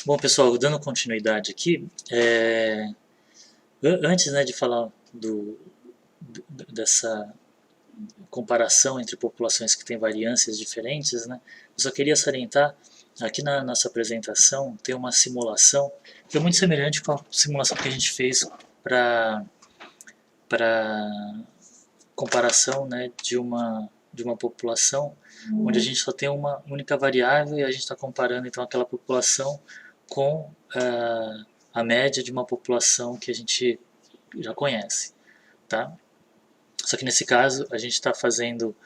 Bom, pessoal, dando continuidade aqui, antes, né, de falar dessa comparação entre populações que têm variâncias diferentes, né, eu só queria salientar, aqui na nossa apresentação tem uma simulação que é muito semelhante com a simulação que a gente fez para comparação, né, de uma população onde a gente só tem uma única variável e a gente está comparando então aquela população com a média de uma população que a gente já conhece, tá? Só que nesse caso a gente está fazendo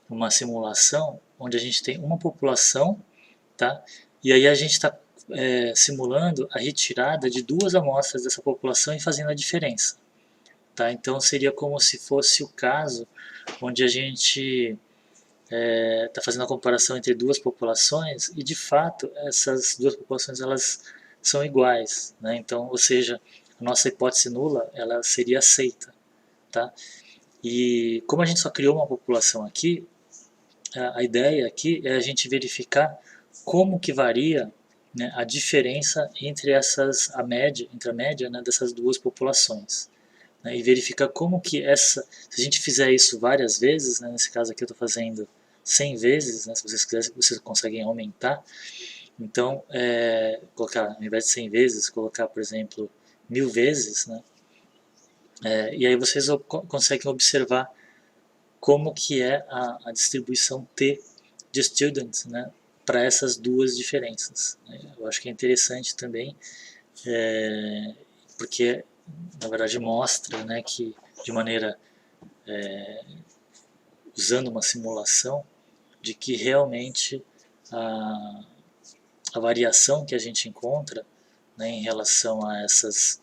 uma simulação onde a gente tem uma população, tá? E aí a gente está simulando a retirada de duas amostras dessa população e fazendo a diferença, tá? Então seria como se fosse o caso onde a gente está fazendo a comparação entre duas populações e de fato essas duas populações elas são iguais, né? Então, ou seja, a nossa hipótese nula ela seria aceita, tá? E como a gente só criou uma população aqui, a ideia aqui é a gente verificar como que varia, né, a diferença entre entre a média, né, dessas duas populações, né, e verificar como que se a gente fizer isso várias vezes, né, nesse caso aqui eu estou fazendo 100 vezes, né, se vocês quiserem, vocês conseguem aumentar, então colocar, ao invés de 100 vezes, colocar, por exemplo, 1000 vezes, né, e aí vocês conseguem observar como que é a distribuição T de students, né, para essas duas diferenças. Eu acho que é interessante também, porque na verdade mostra, né, que de maneira usando uma simulação de que realmente a, a variação que a gente encontra, né, em relação a essas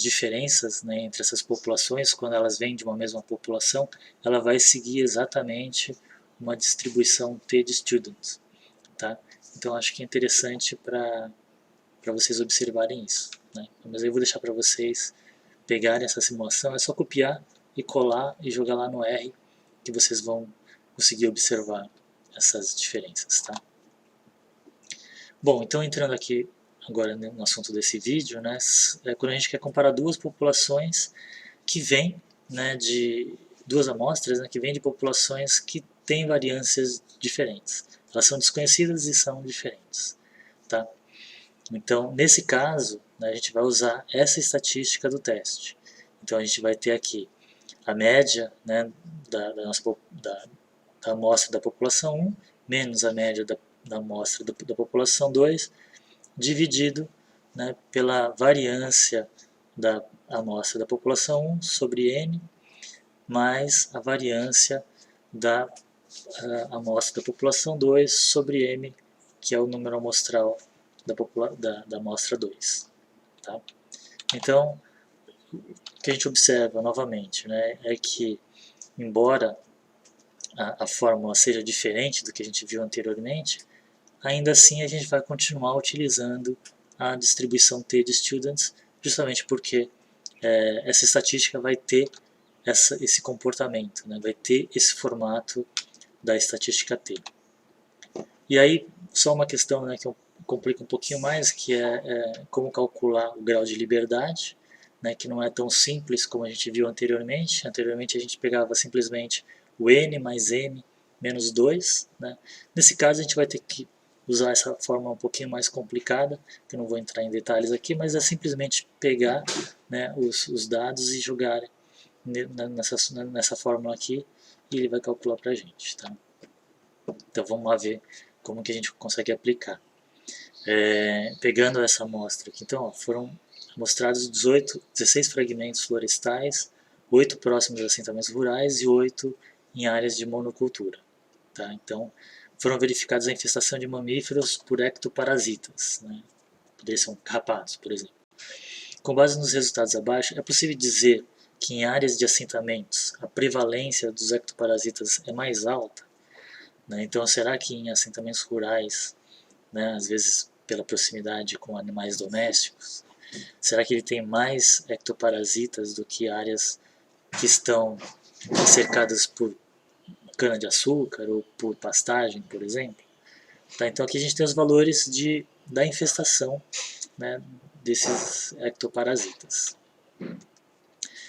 diferenças, né, entre essas populações, quando elas vêm de uma mesma população, ela vai seguir exatamente uma distribuição T de students, tá? Então acho que é interessante para vocês observarem isso, né? Mas eu vou deixar para vocês pegarem essa simulação, é só copiar e colar e jogar lá no R que vocês vão conseguir observar essas diferenças, tá? Bom, então entrando aqui agora no assunto desse vídeo, né, quando a gente quer comparar duas populações que vêm, né, de duas amostras, né, que vêm de populações que têm variâncias diferentes. Elas são desconhecidas e são diferentes, tá? Então, nesse caso, né, a gente vai usar essa estatística do teste. Então, a gente vai ter aqui a média, né, da amostra da população 1 menos a média da amostra da população 2 dividido, né, pela variância da amostra da população 1 sobre N mais a variância da amostra da população 2 sobre M, que é o número amostral da amostra 2. Tá? Então, o que a gente observa novamente, né, é que, embora a fórmula seja diferente do que a gente viu anteriormente, ainda assim a gente vai continuar utilizando a distribuição T de students, justamente porque essa estatística vai ter esse comportamento, né? Vai ter esse formato da estatística T. E aí, só uma questão, né, que complica um pouquinho mais, que é como calcular o grau de liberdade, né, que não é tão simples como a gente viu anteriormente. Anteriormente a gente pegava simplesmente o n mais m menos 2. Né? Nesse caso a gente vai ter que usar essa forma um pouquinho mais complicada, que eu não vou entrar em detalhes aqui, mas é simplesmente pegar, né, os dados e jogar nessa fórmula aqui e ele vai calcular para a gente. Tá? Então vamos lá ver como que a gente consegue aplicar. Pegando essa amostra aqui, então, ó, foram mostrados 16 fragmentos florestais, 8 próximos a assentamentos rurais e 8 em áreas de monocultura. Tá? Então, foram verificadas a infestação de mamíferos por ectoparasitas, né? Poderia ser um carrapato, por exemplo. Com base nos resultados abaixo, é possível dizer que em áreas de assentamentos a prevalência dos ectoparasitas é mais alta? Né? Então, será que em assentamentos rurais, né, às vezes pela proximidade com animais domésticos, será que ele tem mais ectoparasitas do que áreas que estão cercadas por cana-de-açúcar ou por pastagem, por exemplo? Tá? Então aqui a gente tem os valores da infestação, né, desses ectoparasitas.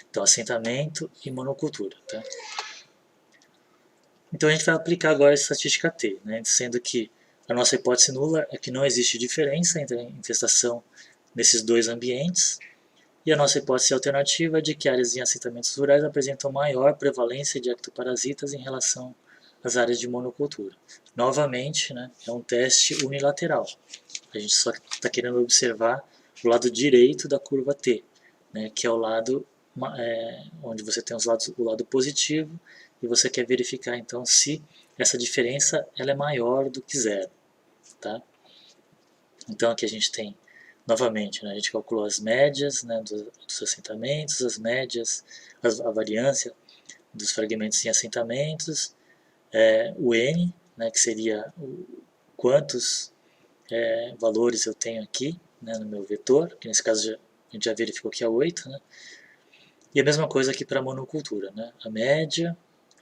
Então assentamento e monocultura. Tá? Então a gente vai aplicar agora a estatística T, né, sendo que a nossa hipótese nula é que não existe diferença entre a infestação nesses dois ambientes, e a nossa hipótese alternativa é de que áreas em assentamentos rurais apresentam maior prevalência de ectoparasitas em relação às áreas de monocultura. Novamente, né, é um teste unilateral. A gente só está querendo observar o lado direito da curva T, né, que é o lado onde você tem o lado positivo, e você quer verificar então se essa diferença ela é maior do que zero. Tá? Então aqui a gente tem, novamente, né, a gente calculou as médias, né, dos assentamentos, as médias, a variância dos fragmentos em assentamentos, o N, né, que seria quantos valores eu tenho aqui, né, no meu vetor, que nesse caso a gente já verificou que é 8, né? E a mesma coisa aqui para a monocultura, né? A média,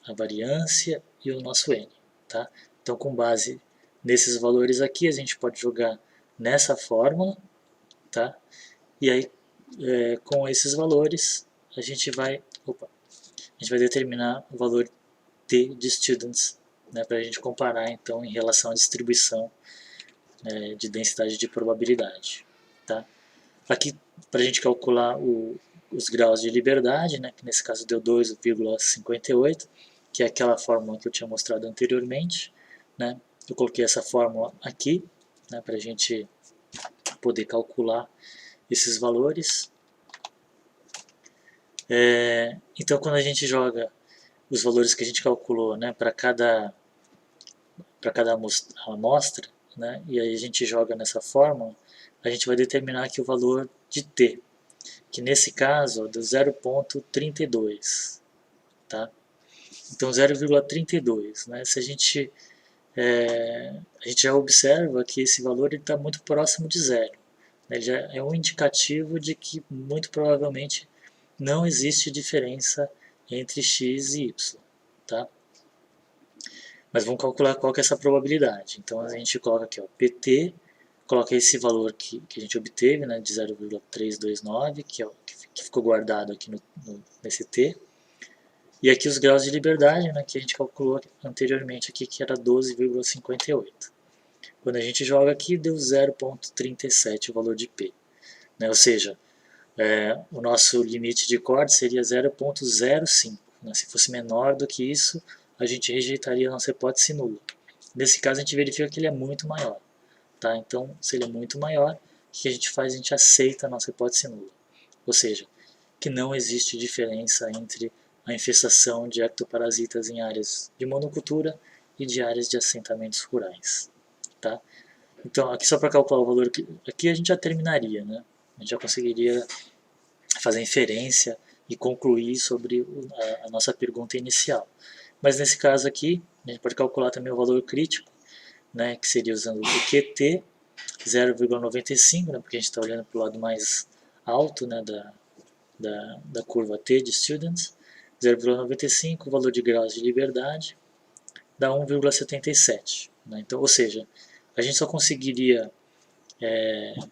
a variância e o nosso N. Tá? Então, com base nesses valores aqui, a gente pode jogar nessa fórmula, tá? E aí, com esses valores, a gente vai determinar o valor T de students, né, para a gente comparar então em relação à distribuição de densidade de probabilidade. Tá? Aqui, para a gente calcular os graus de liberdade, né, que nesse caso deu 2,58, que é aquela fórmula que eu tinha mostrado anteriormente. Né? Eu coloquei essa fórmula aqui, né, para a gente poder calcular esses valores. Então, quando a gente joga os valores que a gente calculou, né, para cada amostra, né, e aí a gente joga nessa fórmula, a gente vai determinar aqui o valor de T, que nesse caso é do 0,32. Tá? Então 0,32, né? Se a gente já observa que esse valor está muito próximo de zero. Né? Ele já é um indicativo de que muito provavelmente não existe diferença entre x e y. Tá? Mas vamos calcular qual que é essa probabilidade. Então a gente coloca aqui, ó, PT, coloca esse valor que a gente obteve, né, de 0,329, que ficou guardado aqui nesse T. E aqui os graus de liberdade, né, que a gente calculou anteriormente aqui, que era 12,58. Quando a gente joga aqui, deu 0,37 o valor de P. Né, ou seja, o nosso limite de corte seria 0,05. Né, se fosse menor do que isso, a gente rejeitaria a nossa hipótese nula. Nesse caso, a gente verifica que ele é muito maior. Tá? Então, se ele é muito maior, o que a gente faz? A gente aceita a nossa hipótese nula. Ou seja, que não existe diferença entre a infestação de ectoparasitas em áreas de monocultura e de áreas de assentamentos rurais. Tá? Então, aqui só para calcular o valor, aqui a gente já terminaria, né? A gente já conseguiria fazer inferência e concluir sobre a nossa pergunta inicial. Mas nesse caso aqui, a gente pode calcular também o valor crítico, né, que seria usando o QT 0,95, né, porque a gente está olhando para o lado mais alto, né, da curva T de students, 0,95, o valor de graus de liberdade dá 1,77. Né? Então, ou seja, a gente só conseguiria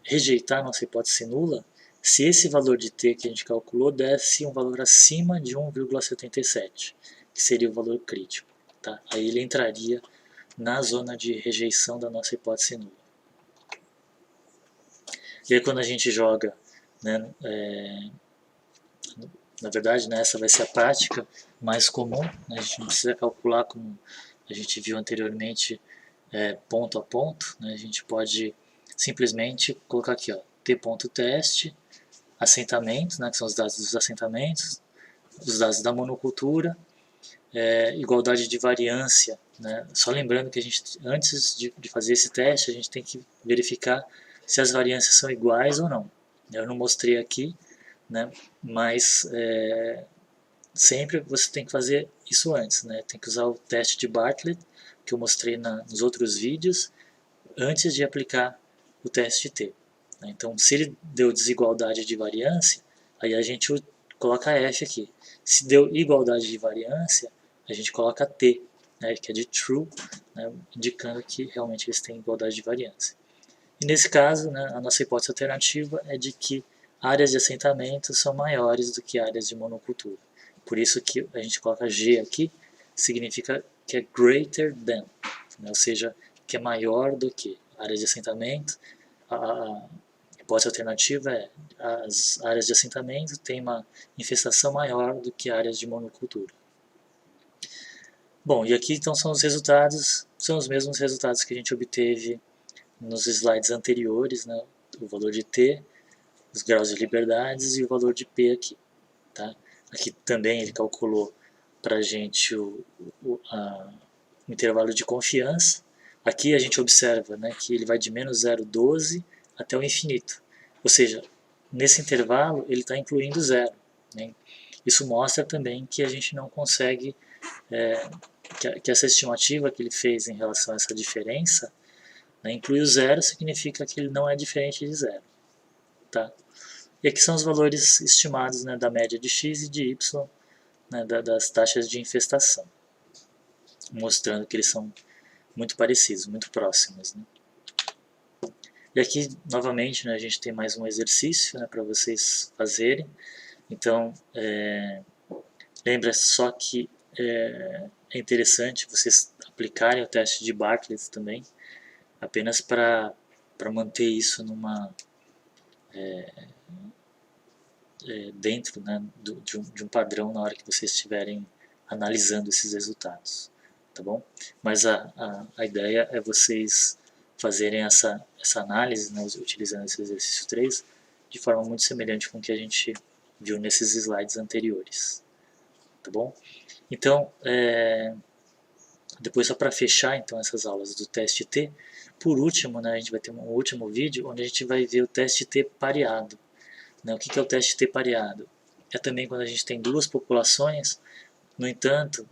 rejeitar a nossa hipótese nula se esse valor de T que a gente calculou desse um valor acima de 1,77, que seria o valor crítico. Tá? Aí ele entraria na zona de rejeição da nossa hipótese nula. E aí quando a gente joga, né, na verdade, né, essa vai ser a prática mais comum, né, a gente não precisa calcular como a gente viu anteriormente ponto a ponto, né, a gente pode simplesmente colocar aqui, ó, t.teste, assentamento, né, que são os dados dos assentamentos, os dados da monocultura, igualdade de variância, né, só lembrando que a gente, antes de fazer esse teste, a gente tem que verificar se as variâncias são iguais ou não. Eu não mostrei aqui, né, mas sempre você tem que fazer isso antes, né? Tem que usar o teste de Bartlett, que eu mostrei nos outros vídeos, antes de aplicar o teste T. Então, se ele deu desigualdade de variância, aí a gente coloca F aqui. Se deu igualdade de variância, a gente coloca T. né, que é de true, né, indicando que realmente eles têm igualdade de variância. E nesse caso, né, a nossa hipótese alternativa é de que áreas de assentamento são maiores do que áreas de monocultura. Por isso que a gente coloca G aqui, significa que é greater than, né, ou seja, que é maior do que áreas de assentamento. A hipótese alternativa é as áreas de assentamento têm uma infestação maior do que áreas de monocultura. Bom, e aqui então são os resultados, são os mesmos resultados que a gente obteve nos slides anteriores, né? O valor de T, os graus de liberdades e o valor de P aqui. Tá? Aqui também ele calculou para a gente o intervalo de confiança. Aqui a gente observa, né, que ele vai de menos 0,12 até o infinito. Ou seja, nesse intervalo ele está incluindo zero. Né? Isso mostra também que a gente não consegue, que essa estimativa que ele fez em relação a essa diferença, né, inclui o zero, significa que ele não é diferente de zero. Tá? E aqui são os valores estimados, né, da média de x e de y, né, das taxas de infestação, mostrando que eles são muito parecidos, muito próximos. Né? E aqui, novamente, né, a gente tem mais um exercício, né, para vocês fazerem. Então, lembra só que é interessante vocês aplicarem o teste de Bartlett também, apenas para manter isso numa dentro, né, de um padrão na hora que vocês estiverem analisando esses resultados, tá bom? Mas a ideia é vocês fazerem essa análise, né, utilizando esse exercício 3, de forma muito semelhante com o que a gente viu nesses slides anteriores, tá bom? Então, depois só para fechar então essas aulas do teste T, por último, né, a gente vai ter um último vídeo onde a gente vai ver o teste T pareado. O que é o teste T pareado? É também quando a gente tem duas populações, no entanto,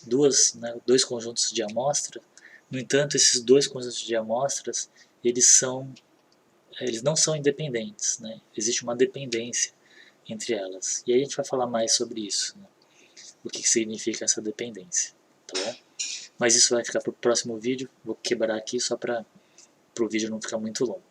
dois conjuntos de amostras, no entanto, esses dois conjuntos de amostras, eles não são independentes, né? Existe uma dependência entre elas. E aí a gente vai falar mais sobre isso, né? O que significa essa dependência, tá bom? Mas isso vai ficar para o próximo vídeo, vou quebrar aqui só para o vídeo não ficar muito longo.